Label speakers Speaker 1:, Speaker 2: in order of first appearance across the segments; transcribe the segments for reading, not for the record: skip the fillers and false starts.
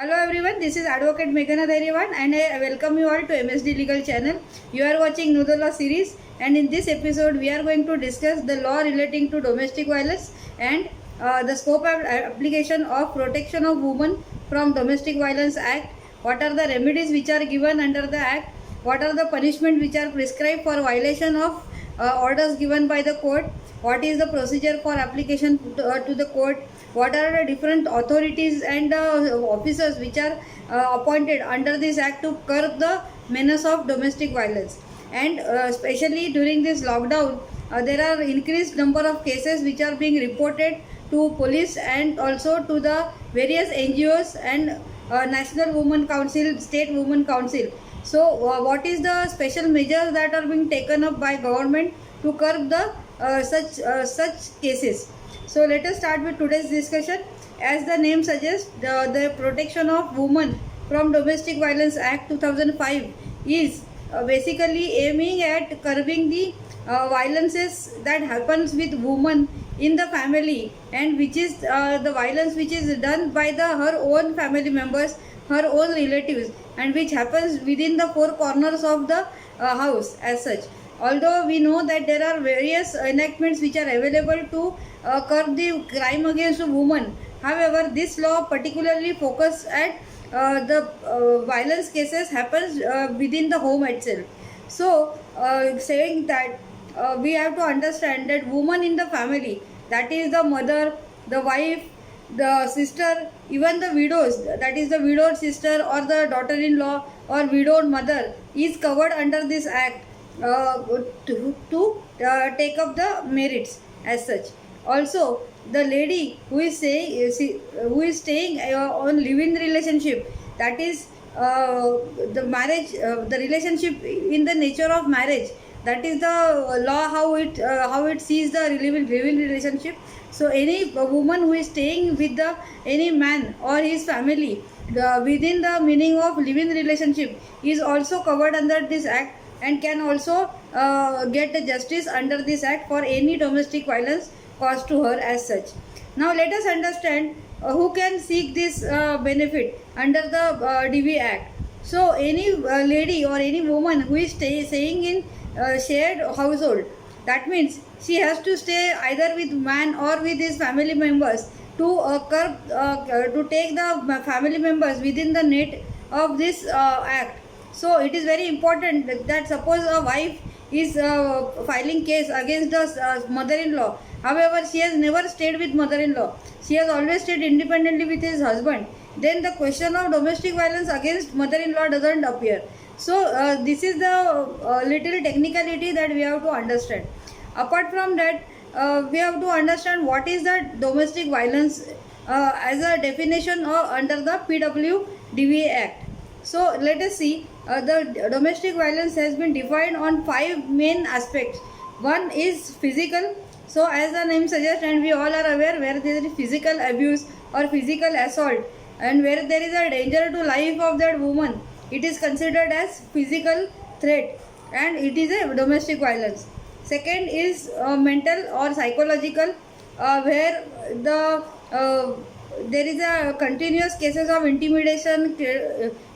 Speaker 1: Hello everyone, this is Advocate Meghana Dhairyawan and I welcome you all to MSD Legal channel. You are watching Know the Law series, and in this episode we are going to discuss the law relating to domestic violence and the scope of application of Protection of Women from Domestic Violence Act. What are the remedies which are given under the act? What are the punishments which are prescribed for violation of orders given by the court? What is the procedure for application to the court? What are the different authorities and officers which are appointed under this act to curb the menace of domestic violence? And especially during this lockdown, there are increased number of cases which are being reported to police and also to the various NGOs and National Women Council, State Women Council. So what is the special measures that are being taken up by government to curb the such cases? So let us start with today's discussion. As the name suggests, the Protection of Women from Domestic Violence Act 2005 is basically aiming at curbing the violences that happens with women in the family, and which is the violence which is done by her own family members, her own relatives, and which happens within the four corners of the house as such. Although we know that there are various enactments which are available to curb the crime against women, however, this law particularly focus at the violence cases happens within the home itself. So, saying that we have to understand that woman in the family, that is the mother, the wife, the sister, even the widows, that is the widowed sister or the daughter-in-law or widowed mother, is covered under this act to take up the merits as such. Also, the lady who is staying on live-in relationship, that is the marriage, the relationship in the nature of marriage, that is the law how it sees the live-in relationship. So any woman who is staying with any man or his family within the meaning of live-in relationship is also covered under this act and can also get the justice under this act for any domestic violence caused to her as such. Now let us understand who can seek this benefit under the DV Act. So any lady or any woman who is staying in shared household, that means she has to stay either with man or with his family members to to take the family members within the net of this act. So it is very important that suppose a wife is filing case against the mother-in-law. However, she has never stayed with mother-in-law. She has always stayed independently with his husband. Then the question of domestic violence against mother-in-law doesn't appear. So this is the little technicality that we have to understand. Apart from that, we have to understand what is the domestic violence as a definition under the PWDVA Act. So let us see, the domestic violence has been defined on 5 main aspects. One is physical. So as the name suggests, and we all are aware, where there is physical abuse or physical assault and where there is a danger to life of that woman, it is considered as physical threat and it is a domestic violence. Second is mental or psychological, where there is a continuous cases of intimidation,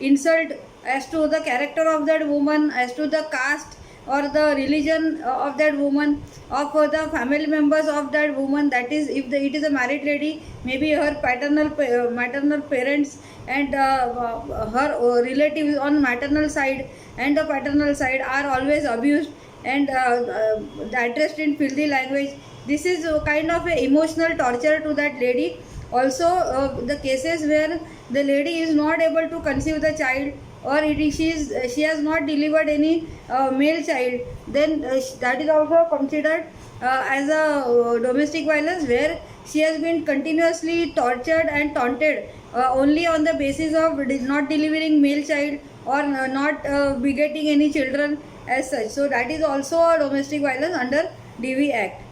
Speaker 1: insult as to the character of that woman, as to the caste or the religion of that woman, of the family members of that woman. That is, if it is a married lady, maybe her maternal parents and her relatives on maternal side and the paternal side are always abused and addressed in filthy language. This is kind of a emotional torture to that lady. Also, the cases where the lady is not able to conceive the child, or she has not delivered any male child, then that is also considered as a domestic violence, where she has been continuously tortured and taunted only on the basis of not delivering male child or not begetting any children as such. So that is also a domestic violence under DV Act.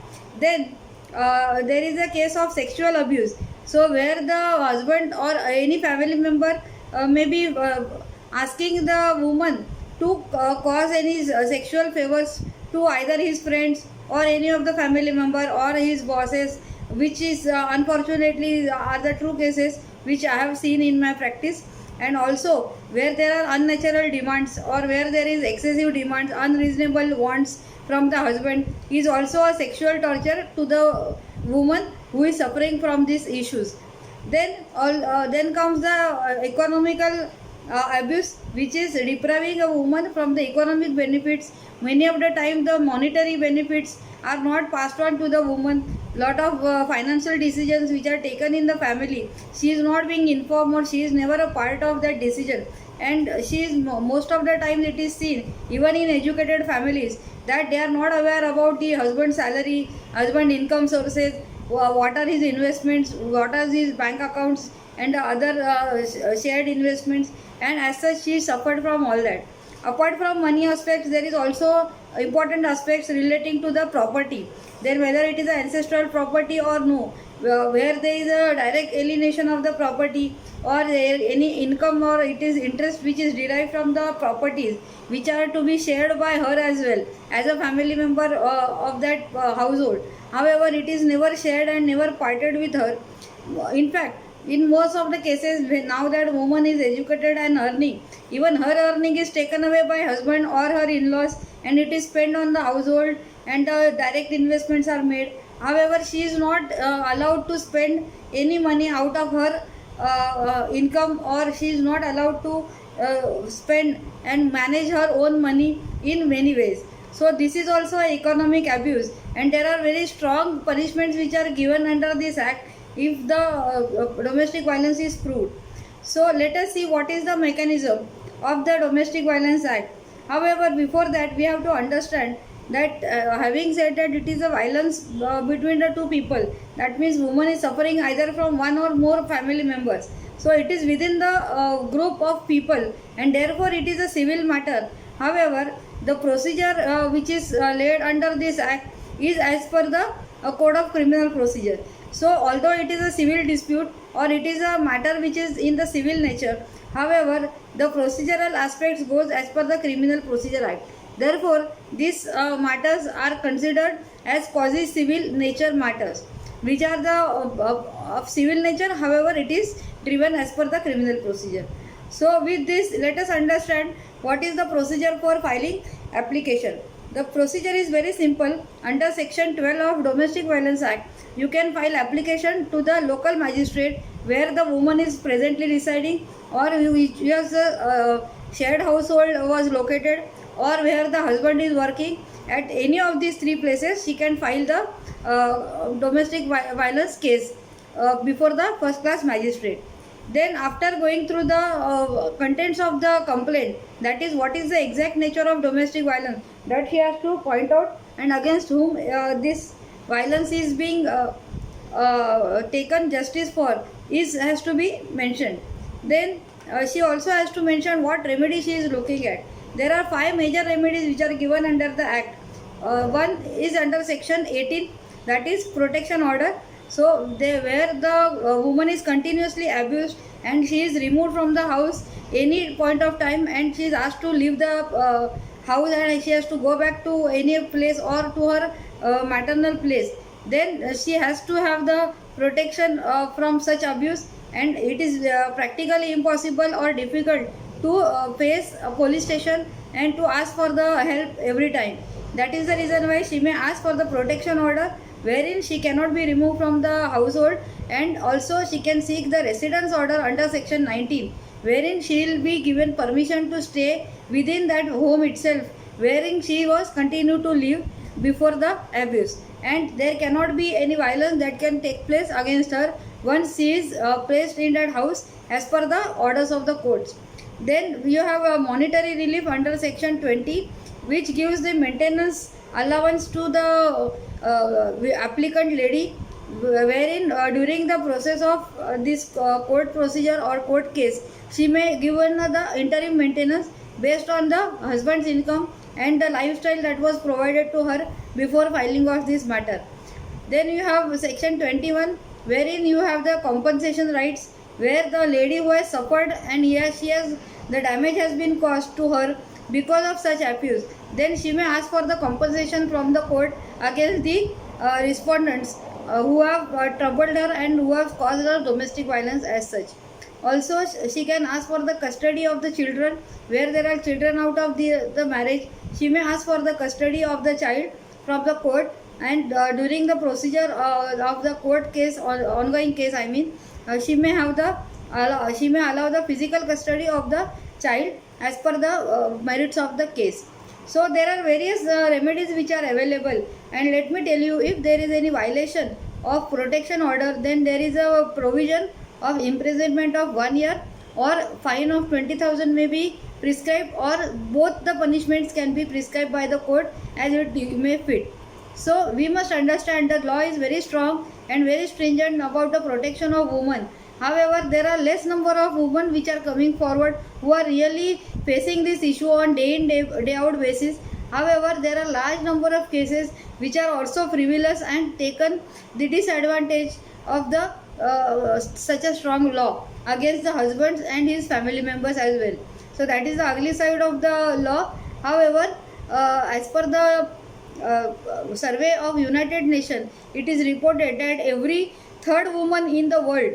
Speaker 1: Then there is a case of sexual abuse. So where the husband or any family member may be asking the woman to cause any sexual favors to either his friends or any of the family member or his bosses, which is unfortunately are the true cases which I have seen in my practice. And also where there are unnatural demands or where there is excessive demands, unreasonable wants from the husband is also a sexual torture to the woman who is suffering from these issues. Then comes the economical abuse, which is depriving a woman from the economic benefits. Many of the time the monetary benefits are not passed on to the woman. Lot of financial decisions which are taken in the family, she is not being informed or she is never a part of that decision. And she is most of the time it is seen even in educated families that they are not aware about the husband's salary, husband income sources, what are his investments, what are his bank accounts and other shared investments, and as such she suffered from all that. Apart from money aspects, there is also important aspects relating to the property. Then whether it is an ancestral property or no, where there is a direct alienation of the property or there any income or it is interest which is derived from the properties which are to be shared by her as well as a family member of that household. However, it is never shared and never parted with her. In fact, in most of the cases, now that woman is educated and earning, even her earning is taken away by husband or her in-laws and it is spent on the household and the direct investments are made. However, she is not allowed to spend any money out of her income, or she is not allowed to spend and manage her own money in many ways. So this is also economic abuse, and there are very strong punishments which are given under this act if the domestic violence is proved. So let us see what is the mechanism of the Domestic Violence Act. However, before that we have to understand that having said that it is a violence between the two people, that means woman is suffering either from one or more family members. So it is within the group of people and therefore it is a civil matter. However, the procedure which is laid under this act is as per the Code of Criminal Procedure. So although it is a civil dispute or it is a matter which is in the civil nature, however the procedural aspects goes as per the Criminal Procedure Act. Therefore these matters are considered as quasi civil nature matters which are the of civil nature, however it is driven as per the criminal procedure. So with this, let us understand what is the procedure for filing application. The procedure is very simple. Under section 12 of Domestic Violence Act, you can file application to the local magistrate where the woman is presently residing, or which a shared household was located, or where the husband is working. At any of these three places she can file the domestic violence case before the first class magistrate. Then after going through the contents of the complaint, that is what is the exact nature of domestic violence that he has to point out and against whom this violence is being taken justice for has to be mentioned. Then she also has to mention what remedy she is looking at. There are 5 major remedies which are given under the act. One is under section 18, that is protection order. So where the woman is continuously abused and she is removed from the house any point of time and she is asked to leave the house and she has to go back to any place or to her maternal place, then she has to have the protection from such abuse, and it is practically impossible or difficult to face a police station and to ask for the help every time. That is the reason why she may ask for the protection order, wherein she cannot be removed from the household, and also she can seek the residence order under section 19, wherein she will be given permission to stay within that home itself wherein she was continued to live before the abuse, and there cannot be any violence that can take place against her once she is placed in that house as per the orders of the courts. Then you have a monetary relief under section 20, which gives the maintenance allowance to the applicant lady, wherein during the process of this court procedure or court case she may given the interim maintenance based on the husband's income and the lifestyle that was provided to her before filing of this matter. Then you have section 21, wherein you have the compensation rights, where the lady who has suffered and the damage has been caused to her because of such abuse, then she may ask for the compensation from the court against the respondents who have troubled her and who have caused her domestic violence as such. Also, she can ask for the custody of the children. Where there are children out of the marriage, she may ask for the custody of the child from the court. And during the procedure of the court case or ongoing case, I mean, she may allow the physical custody of the child as per the merits of the case. So there are various remedies which are available, and let me tell you, if there is any violation of protection order, then there is a provision of imprisonment of 1 year or fine of 20,000 may be prescribed, or both the punishments can be prescribed by the court as it may fit. So we must understand that law is very strong and very stringent about the protection of women. However, there are less number of women which are coming forward who are really facing this issue on day in day out basis. However, there are large number of cases which are also frivolous and taken the disadvantage of the such a strong law against the husbands and his family members as well. So that is the ugly side of the law. However, as per the survey of United Nations, it is reported that every third woman in the world,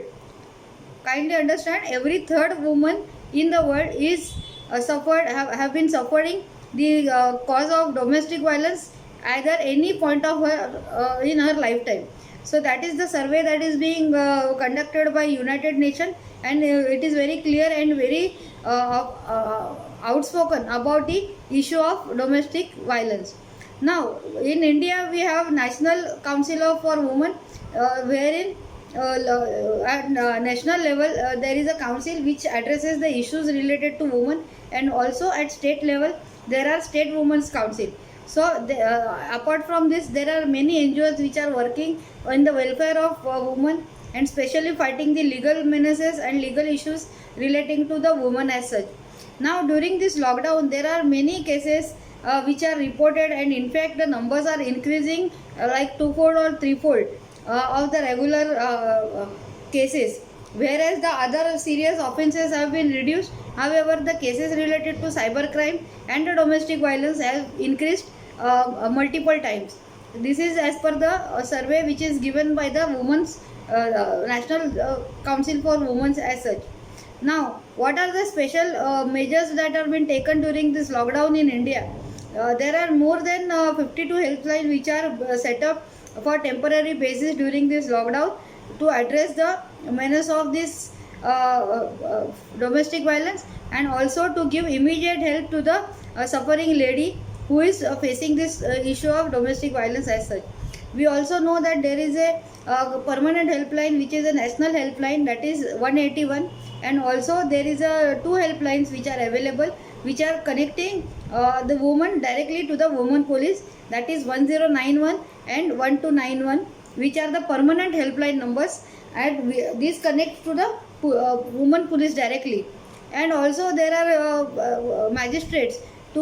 Speaker 1: kindly understand, every third woman in the world is have been suffering the cause of domestic violence either any point of her in her lifetime. So that is the survey that is being conducted by United Nations, and it is very clear and very outspoken about the issue of domestic violence. Now in India we have National Council for Women, wherein at national level there is a council which addresses the issues related to women, and also at state level there are state women's council. So apart from this, there are many NGOs which are working in the welfare of women, and specially fighting the legal menaces and legal issues relating to the women as such. Now during this lockdown there are many cases which are reported, and in fact the numbers are increasing like twofold or threefold of the regular cases, whereas the other serious offences have been reduced. However, the cases related to cybercrime and the domestic violence have increased multiple times. This is as per the survey which is given by the Women's National Council for Women as such. Now, what are the special measures that have been taken during this lockdown in India? There are more than 52 helplines which are set up for temporary basis during this lockdown to address the menace of this domestic violence, and also to give immediate help to the suffering lady who is facing this issue of domestic violence as such. We also know that there is a permanent helpline which is a national helpline, that is 181, and also there is two helplines which are available which are connecting the woman directly to the women police, that is 1091 and 1291, which are the permanent helpline numbers, and these connect to the women police directly. And also there are magistrates to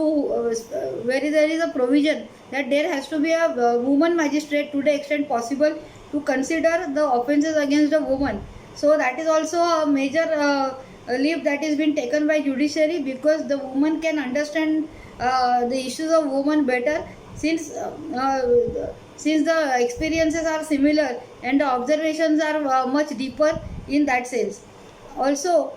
Speaker 1: where there is a provision that there has to be a woman magistrate to the extent possible to consider the offences against a woman. So that is also a major leap that is being taken by judiciary, because the woman can understand the issues of women better, since the experiences are similar and the observations are much deeper in that sense. Also,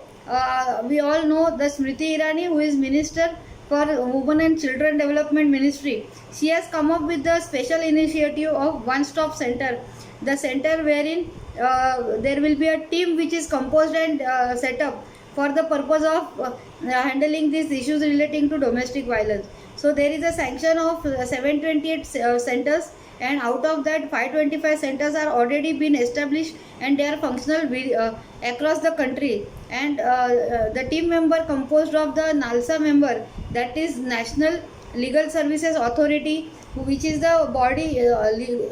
Speaker 1: we all know the Smriti Irani, who is Minister for Women and Children Development Ministry. She has come up with the special initiative of One Stop Center, the center wherein there will be a team which is composed and set up for the purpose of handling these issues relating to domestic violence. So there is a sanction of 728 centers, and out of that 525 centers are already been established and they are functional across the country. And the team member composed of the NALSA member, that is National Legal Services Authority, which is the body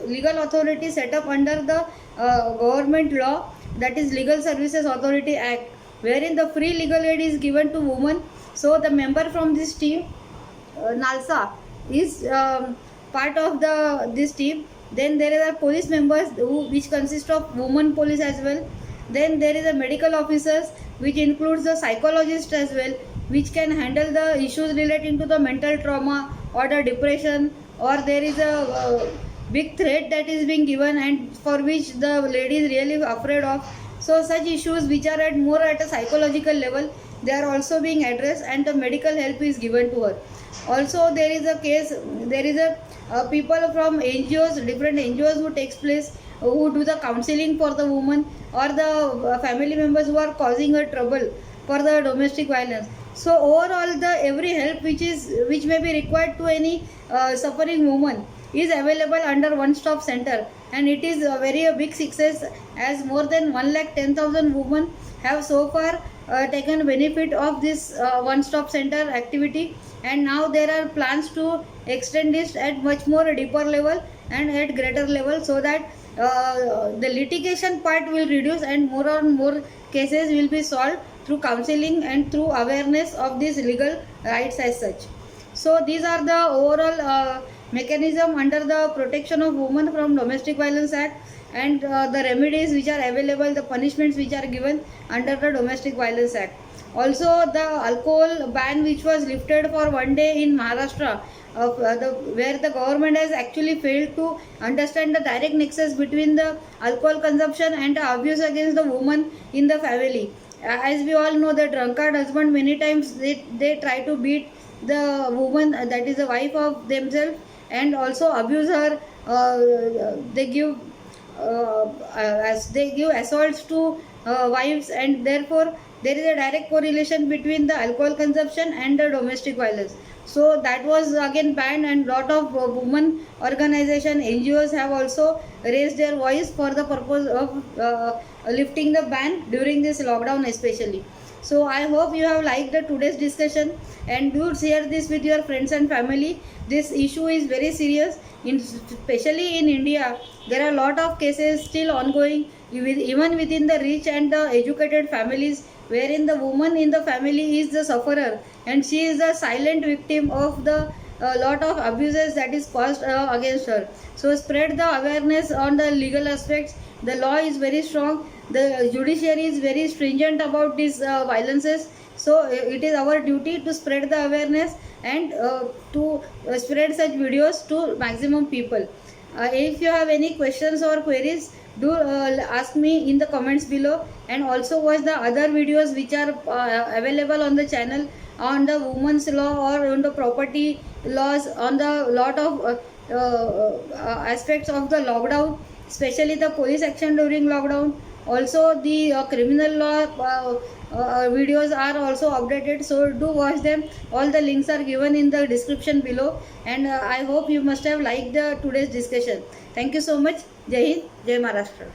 Speaker 1: legal authority set up under the government law, that is Legal Services Authority Act, wherein the free legal aid is given to women. So the member from this team, NALSA, is part of this team. Then there are police members which consist of women police as well. Then there is a medical officers which includes the psychologist as well, which can handle the issues relating to the mental trauma or the depression, or there is a big threat that is being given and for which the lady is really afraid of. So such issues which are at more at a psychological level, they are also being addressed, and the medical help is given to her. Also there is a case, there is a people from NGOs, different NGOs who takes place, who do the counseling for the woman or the family members who are causing her trouble for the domestic violence. So overall, the every help which may be required to any suffering woman is available under one stop center, and it is a very big success, as more than 1,10,000 women have so far taken benefit of this one stop center activity, and now there are plans to extend this at much more deeper level and at greater level, so that the litigation part will reduce and more cases will be solved through counseling and through awareness of these legal rights as such. So these are the overall mechanism under the Protection of Women from Domestic Violence Act, and the remedies which are available, the punishments which are given under the Domestic Violence Act. Also the alcohol ban which was lifted for one day in Maharashtra, where the government has actually failed to understand the direct nexus between the alcohol consumption and the abuse against the woman in the family. As we all know, the drunkard husband many times they try to beat the woman, that is the wife of themselves, and also abuse her. They give as they give assaults to wives, and therefore there is a direct correlation between the alcohol consumption and the domestic violence. So that was again banned, and lot of women organization NGOs have also raised their voice for the purpose of lifting the ban during this lockdown especially. So I hope you have liked the today's discussion, and do share this with your friends and family. This issue is very serious, especially in India. There are a lot of cases still ongoing, even within the rich and the educated families, wherein the woman in the family is the sufferer, and she is the silent victim of the lot of abuses that is caused against her. So spread the awareness on the legal aspects. The law is very strong, the judiciary is very stringent about these violences. So it is our duty to spread the awareness and to spread such videos to maximum people. If you have any questions or queries, do ask me in the comments below, and also watch the other videos which are available on the channel on the women's law or on the property laws, on the lot of aspects of the lockdown, especially the police action during lockdown. Also the criminal law videos are also updated, so do watch them. All the links are given in the description below, and I hope you must have liked the today's discussion. Thank you so much. Jai Hind, Jai Maharashtra.